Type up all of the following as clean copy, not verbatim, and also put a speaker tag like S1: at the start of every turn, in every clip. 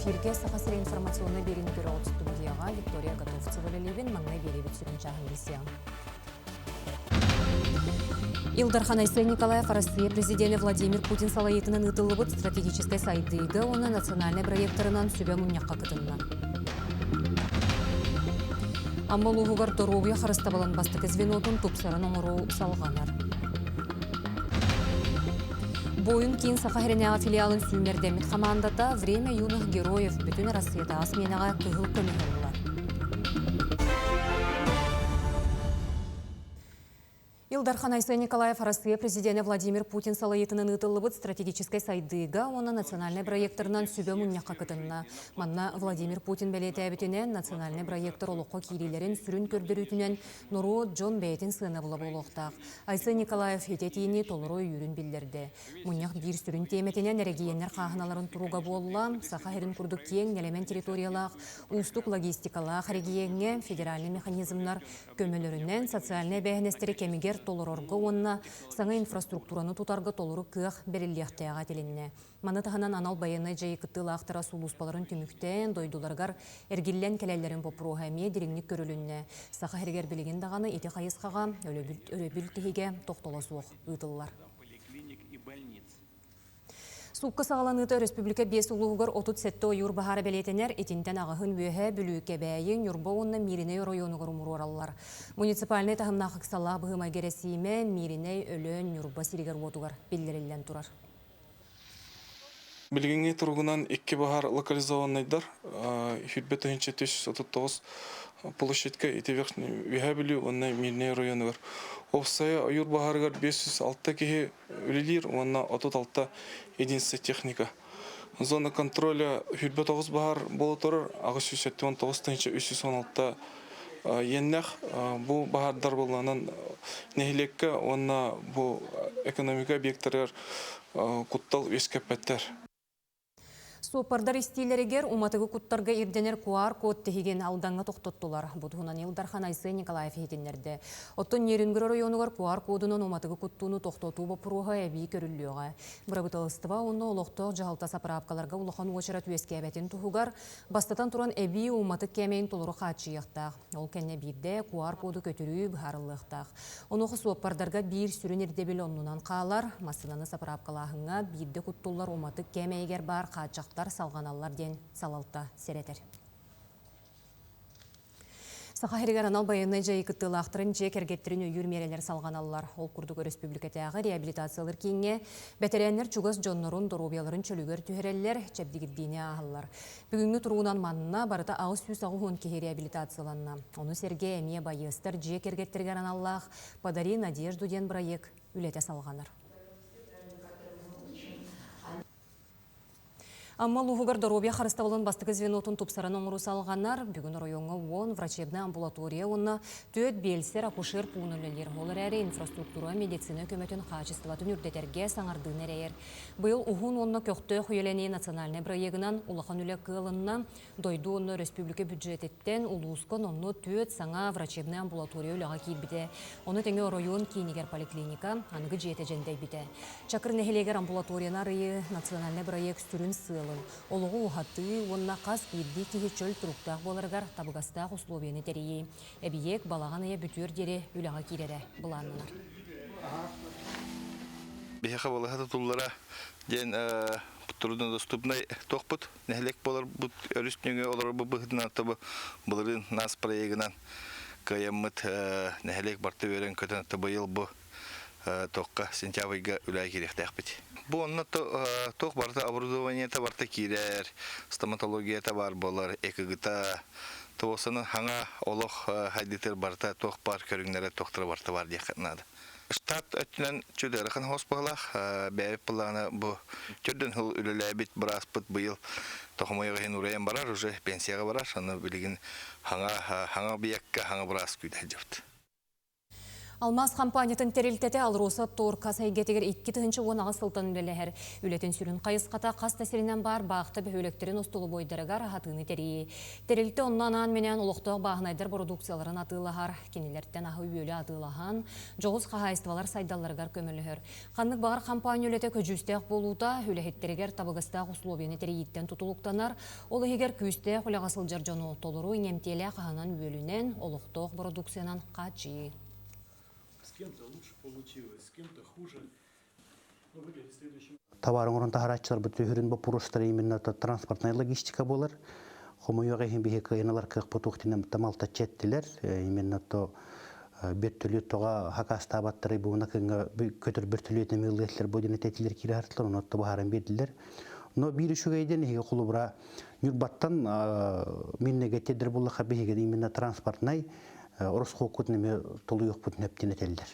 S1: эфирге сақасыр информационный берін көрі студияға Виктория Готовцева-Левин маңнай беребет сүрін чағын бесең. Илдархан Айсен Николаев Россия президенті Владимир Путин салайетінің ұтылыбыт стратегической сайдыйғы оны национальный проекторынан сүбе мұньяққа кытынна. Аммалуғығар Доровия харыстабалан бастық звенотын тупсарын оңыру салғанар. Бойын кейін Саха-Херенеға филиалын сүймердемет командата «Время юных героев» бүтін Россияда асменаға кығыл көмегілілер. Илдархан Айсен Николаев Россия президенті Владимир Путин салайетінің ұтылыбыт стратегической сайдыға оны национальный проекторынан сүбе мұньяққа кытынна. Манна Владимир Путин бәлеті әбітінен национальный проектор олыққа кейлелерін сүрін көрдірітінен Нұру Джон Бәйтін сыны бұлы болуқтақ. Айсен Николаев ететейіне толыру үйірін білдерді. Мұньяқ бір сүрін теметінен әрегейенлер қағыналарын тұруға болла, Саха-Херен күрдік кең нелемен территориялақ, ұстық логистикалақ әрегейенге федеральный механизмнар көмелерінен социальный бәйінестері кемігер толырорғы онына саңа инфраструктураны тұтарғы толыры күйіқ беріліяқтаяға телінне. Маны тағынан анал байыны жайы күттіл ақтыра сулуспаларын түміктен дойдуларғар әргеллен кәләлерін попыруға әме дереңнік көрілінне. Саха-Хергер білеген дағаны еті қайысқаға өлөбіл тегеге тоқтала суық ұйтылылар. Суққы сағаланыты Республика 5 ұлығығыр 37 ойыр бағары бәлетенер етінден ағығын өйі бүліке бәйін юрба онына Мириней районығыр ұмыр оралылар. Муниципальный тағымна қықсала бұғыма кересіме Мириней өлін юрба сирігер отуғар белдерілден тұрар.
S2: Білгенге тұрғынан 2 бағар локализованныйдар. Хүрбет 339 площадька ете верхний вихабили онна Мириней районыгар. Овсая аюр бахаргар 506 кеге үлелер, онна 36 единство техника. Зона контроля хүрбет 9 бахар болу тұрыр, ағыз 319 316 еннәқ бұл бахардар болғанын нехилекке, онна бұл экономика объекттарар құттал өскәппәттер.
S1: Сопардар истилерегер уматыгы куттарга ирденер QR код тегеген алданга тоқтоттулар. Будугунан Илдархан Айсен Николаев етенлерді. Оттон Нерингер районугар QR кодунан уматыгы куттуну тоқтоту бапыруға әбей көріліуға. Бұрабыталыстыва оны олықтық жағалта сапырапкаларға улахан уочарат өске әбәтін тұхугар, бастатан туран әбей уматык кәмейін толыры қатшияқтақ. Ол кәне бірде QR коду көтірі бұхарылықтақ. Онығы сопардарға бір сүрін ердебел онынан қалар, масынаны сапырапкалағыңа бірде куттулар уматык кәмейгер бар қатшақтақ салғаналар ден салалта серетер. Саха-Хергер анал байыны жайы күттілі ақтырын жек әргеттерін өйір мерелер салғаналар. Ол күрдігі республикатағы реабилитациялар кейінге бәтеренлер чугас жоннырын доробияларын чөлігер түйерелер чәбдігірдейіне ағылар. Бүгінгі тұруынан манына барыта ауыз сүйіс ағуын кеге реабилитацияланна. Оны серге әмие байыстар жек әргеттергер аналлақ Падари Надежду ден проект үлете салғанар. Амма луғығыр Доробия харыстабылын бастығы звенотын тупсаран оңыру салғанар, бүгін районға он врачебны амбулатория онына төт белсер акушер пуынылелер. Олар әрі инфраструктура медицина көметін қачыстыватын үрдетерге саңардың әрейер. Бұл ұғын онына көқті құйелене национальный проегінан улахан үлі қылынна дойду онына республика бюджететтен улуысқын онны төт саңа врачебны амбулатория үліға кейбіде. Оны тәңе район кейінігер поликлиника анығы жеті жәндей біде. Чакыр нәхелегер амбулаторияна райы национальный проект сүрін сылы. Олығы ұғаты, онына қас бірді кейі чөл тұруқтақ боларғар табығастақ условияны тәрейі. Әбиек балаған әе бүтер дере үліға керері бұланылар.
S3: Бейхі балығы тұллара ден тұрудың доступнай тоқпыт. Нәхілек болар бұд өрістіңе олар бұғыдың аттабы бұлырын нас проегінан қайаммыт нәхілек барты өрен көтін аттабы ел бұ тоққа сентябрьға үлі керекті әқпет. Бұл онына тоқ барты оборудованиета барты керер, стоматологията бар болар, экігіта, тоғысының хаңа олық хайдетер барты тоқ бар көріңлері тоқтыры барты бар дейқінады. Штат өттінен чөдеріқін хоспағылақ, бәйіп бұлағына бұл түрдің хыл үлілі әбет бір аспыт бұйыл тоқымайға хен ұрайын барар, уже пенсияға барар, шаны білігін хаңа бияққа хаңа бір ас күйді әжіпті.
S1: Алмаз компаниятын терилтете алроса торка сайгетегер 2 тыгынчы онаға сылтан үлелер. Үлетін сүрін қайысқата қас тәсірінен бар бағыты бөхөлектерін остолы бойдарыға рахатыны терейі. Терилте оннан менен олықтық бағынайдар продукцияларын атылағар, кенелерттен ағы үйелі атылаған, жоғыз қағайыстывалар сайдаларығар көмілігір. Қанлық бағар компания үлеті көжістек болуда, үлехеттерігер табығыстақ условияны терейіттен тұтылықтанар, олы егер күйістек олағасыл жаржану толыру инемтелі қағанан үйелінен олықтық продукциянан қачы.
S4: С кем-то лучше получилось, с кем-то хуже. Но выглядит следующим.
S5: Товарын орын тахарачылар бүтүрүн бу пурустар именно транспортная логистика болар. Хомуяга хим бихе кайналар кык потуктинем тамалта четтилер. Именно то бертүлү тога хакастабаттары буна кынга көтөр бертүлү темилдер бодин тетилер кире хартлар оны то бахаран бердилер. Но бир шугайден хиге кулубра нюрбаттан миннеге тедер булла хабиге именно транспортный орыс хокутнеме толуйук бутун эптенетелдер.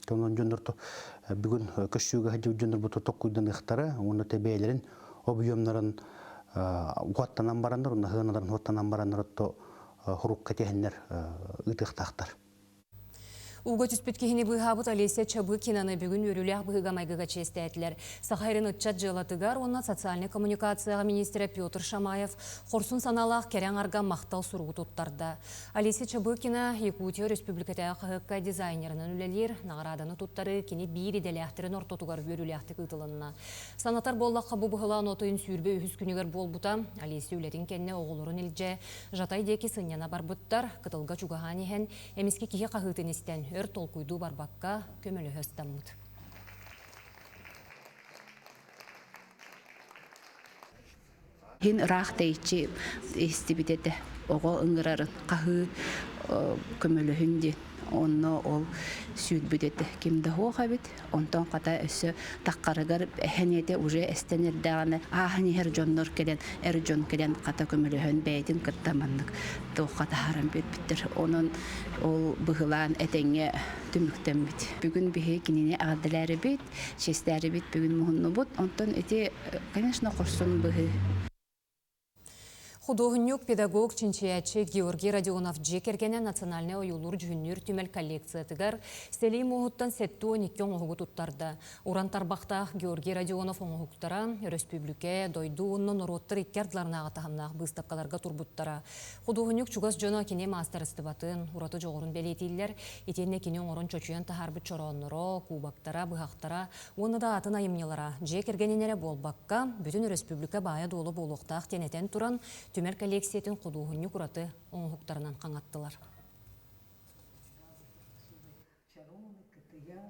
S5: Тонон жондорто бүгүн көшүүгө хажы жондор буту токкуйдан ыктары, уну тебелерин объемнарын уаттанан барандар, уну хыналарын уаттанан барандар то хурукка технер ытыктактар.
S1: Уға түспет кехіне бұйғабыт Олеся Чабы кинаны бүгін өріліғ бұйға майғыға честі әтілер. Сақайрын ұтчат жылатығар, онына социальный коммуникацияға министрі Петр Шамаев қорсын саналақ кәрен арға мақтал сұрғы тұттарды. Олеся Чабы кина Якутия Республикатағы қығыққа дизайнерінің үлелер, нағыраданы тұттары кені бейір еделіқтірін ортотығар өріліғті қытылынна. Санатар боллаққа бұл бұғылан отойын сүйірбе үхіз күнігер бол бұта, Олеся үлетін кәнне оғылырын илже, жатай декі сыньяна бар бұттар, қытылға чуғаған ехен, әмеске кеге қағытын істен өр толкуйду барбакка көмөлі höstамыд.
S6: Хин рахтайчы истибитете ого ыңгырарын қағы көмөлі хүнде. Онно ол сүйд бүдеті кемді хоға бит, онтон қата өсі таққарығар әхенеде уже әстенердіғаны ағын ер жоннор келен, әр жон келен қата көмілі хөн бәйдін кірттаманлық тоққата харам біттір. Оның ол бұғылан әтеңе түміктен бит. Бүгін бігі кенене ағадылары бит, шестәрі бит бүгін мұхынны бұд, онтон әте, конечно, қорсын бұғы.
S1: Художник, педагог, чинчиячы Георгий Родионов жекергенен национальный ойулур жүннүр түмел коллекция тыгар стелей могуттан сетті 12 оңығы туттарды. Уран тарбақтақ Георгий Родионов оңығықтара республике дойду оннан ороттыр иккердларына ағатағымнақ бұстапқаларға турбуттара. Художник чугас жона кене мастер істібатын, ураты жоғырын белетейлер, етенне кене оңырын чөчуен тахарбы чоронлары, кубақтара, бұғақтара, оны да атын айымнелара. Жекергененері болбаққа бүтін республика бая долы болуқтақ тенетен туран түмер коллекциятын құдуғынны құраты оңғықтарынан қаңаттылар.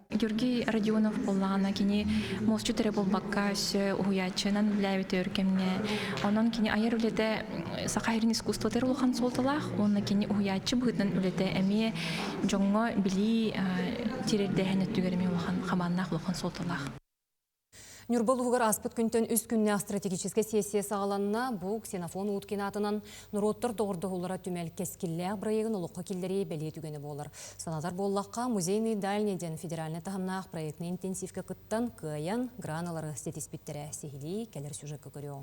S7: Георгий Родионов боллағана кені молчу тәрі болбаққа өсі ұғыячынан біләбеті өркемне. Онын кені айыр үлеті сақайрын искусство тәрі олған солтылақ, оны кені ұғыячы бұғытын үлеті әме жоңғы білі терерді әнеттігеріме олған қаманнақ олған солтылақ.
S1: Нюрбол уғыр аспыт күнтен үз күнне стратегический сессия сағаланына бұл ксенофон ұткен атынан нұроттыр доғырды ғолыра түмел кескілләғ бірайығын ұлыққа келдері бәле түгені болыр. Санадар боллаққа музейный дальнеден федеральный тағымнақ проектны интенсивке қыттан күйен граналары стетиспиттері сехили кәлер сюжеткі көріу.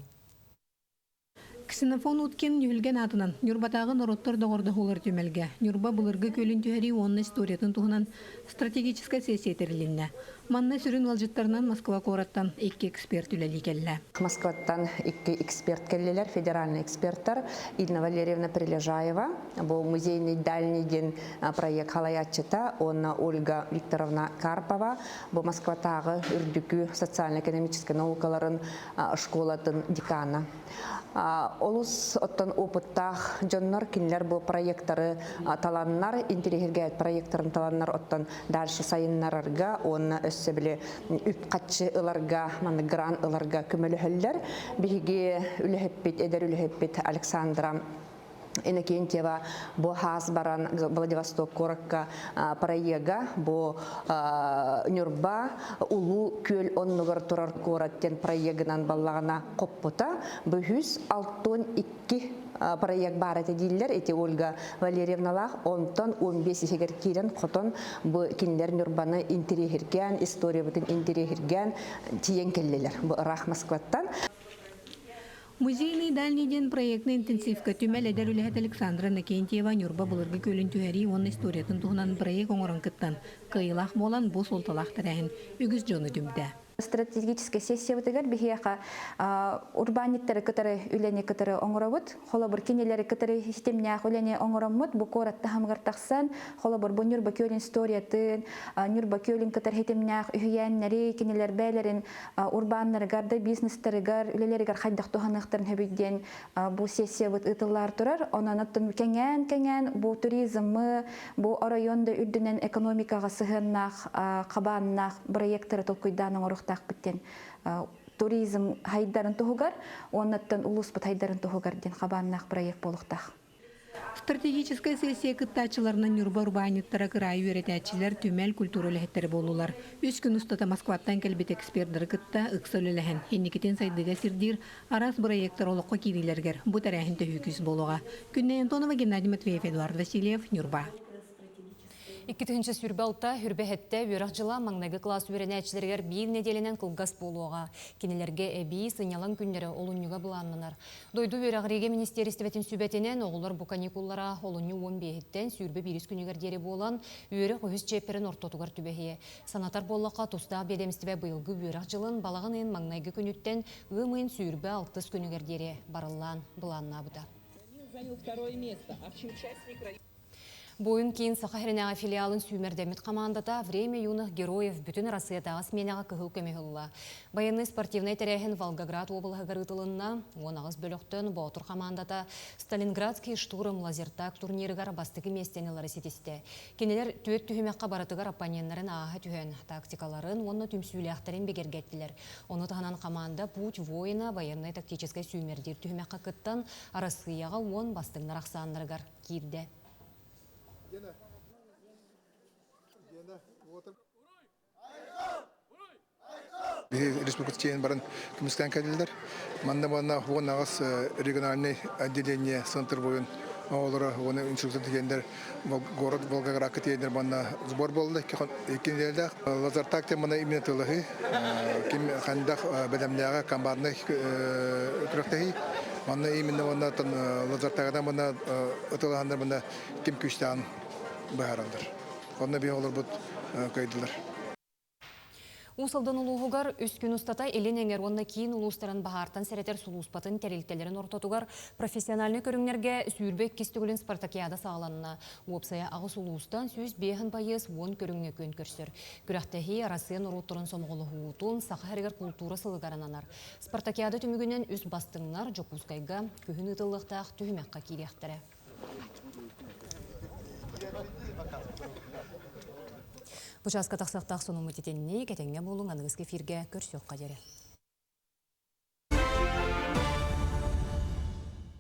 S8: Ксенофон уткен нүлген атынан Нюрбатағы нороттар доғырды ғолыр түмелге. Нюрба бұлырғы көлін түхәри онны историятын тұғынан стратегическая сессия терілінне. Манна сүрін ғалжыттарынан Москва кораттан 2 эксперт үләлі келі.
S9: Москваттан 2 эксперт келелер, федеральный эксперттар Ирина Валерьевна Прилежаева, бұл музейный дальнейден проект халаятчыта, онна Ольга Викторовна Карпова, бұл Москватағы үрдікі социально-экономический наукаларын школатын декана. Олус оттан опыттах жоннор кинлер бұл проекттары таланнар, интерегергет проекттарын таланнар оттан дальше сайыннарарга, онна өссі біле үпқатшы ыларга, гран ыларга көмілі хөллер. Бігі үліхеппет, эдер үліхеппет Александра Иннокентьева бо хас баран Владивосток коракка проега бо Нюрба улу көл оннугар турар кораттен проегынан баллагана коппута бүхүс 6-2 проект бар эти диллер, эти Ольга Валерьевналах, онтон 15 егер кирен хотон бу кинлер Нюрбаны интерегерген, история бутын интерегерген тиен келлелер бу рах Москваттан.
S8: Музейный дальний день проектный интенсивка түмәл әдәр үләһәт Александра Накентьева Нюрба булырга көлін түһәри он историятын туһунан проект оңорон кыттан. Кыйлах болан бу солталах тәрәһин үгіз жоны дүмдә.
S9: Стратегическая сессия бутыгар бихияка урбаниттары кытары үләне кытары оңоробут, холобур кинелери кытары системнях үләне оңороммут, бу коратта хамгар тахсан, холобур бу Нюрба көлін историятын, Нюрба көлін кытар хетемнях үйәннәре кинелер бәйләрен урбаннарыгар да бизнестарыгар үләләригар хайдак туханактарын хөбиден бу сессия бут ытыллар турар, онанаттан кәңән бу туризмы, бу районда үрдүнен экономикага сыгыннах, кабаннах проекттары толкуйдан оңорохтак биттен туризм хайдарын туһугар, оннаттан улуспут хайдарын туһугар ден кабаннах проект болуктах.
S8: Стратегическая сессия кыттачыларынан Нюрба урбаниттара кырай үйрәтәчиләр түмәл культура өләһәттәре болулар. 3 көн устата Москваттан кәлбет экспертлары кытта ыксыл өләһән. Хенникетен сайдыга сирдир арас проекттар олыққа кириләргәр. Бу тәрәһин төһүкүс болуга. Күннән Антонова, Геннадий Матвеев, Эдуард Васильев, Нюрба.
S1: 2-нче сүрбе алта хүрбәһәттә үрәк җыла маңнагы класс үрәнәчләргә бир неделенән кылгас булуга. Кинеләргә әби сынялан көннәре олуньюга буланнар. Дойду үрәгреге министрлыктын сүбәтенән оглар бу каникуллара олунью 15-тән сүрбе 100 күнегәр дере булан үрә көз чеперен ортотугар түбәһе. Санатар боллакка туста ведомство быелгы үрәк җылын балагын маңнагы көнүттән гымын сүрбе 6 күнегәр дере барылган буланна бута.
S10: Занял 2-е место, а в участник
S1: Бойын кейін Саха-Херенеға филиалын сүймердемет командата «Время юных героев» бүтін Россиятаға сменяға кығыл көмегілі. Баянный спортивный тәрәхін Волгоград облығы ғарытылынна, онағыз бөліқтін Баутур командата Сталинградский штурм лазертак турнирігар бастығы местенелері сетесті. Кенелер түйет түйімеққа баратығар оппоненлерін аға түйен тактикаларын, оны түмсүйліяқтарын бегергеттілер. Оны тағанан команда «Путь воина» военный тактическай сүймердер түйімеққа кыттан Россияға 10 бастығынар ақсанларығар кирді.
S11: Республика чейин барын кымыстан кәділдер. Манда бана хуан ағас региональный отделение центр бойын олары оны инструктор дегендер город Волгоград кетендер бана сбор болды. Екендерде лазертак темана именно тылығы ким хандах бәдәмнәгә комбарны күрәктәһи. Манда именно бана лазертагда бана ытылгандар бана ким күчтән баһарандар. Онда бе олар бут кайдылар.
S1: Усалдан улуғығар үс күн ұстата елен әңер онна кейін улустарын бағартан сәретер сулуспатын тәрелтелерін ортатуғар профессиональны көріңлерге сүйірбек кестігілін спартакиада сағаланына. Уопсая ағыс улустан сөз бейхін байыз 10 көріңне көн көрсір. Күрәқтәхи арасыен ұруттырын сомғылы хуутун сақы культура сылығарананар. Спартакиада түмігінен үс бастыңнар жокускайға көхін ұтылықтақ түйімәққа кейлектірі. Бұчасқа тақсақтақ сонымы тетеніне кәтеңе болың анығыз кефирге көрсек қадері.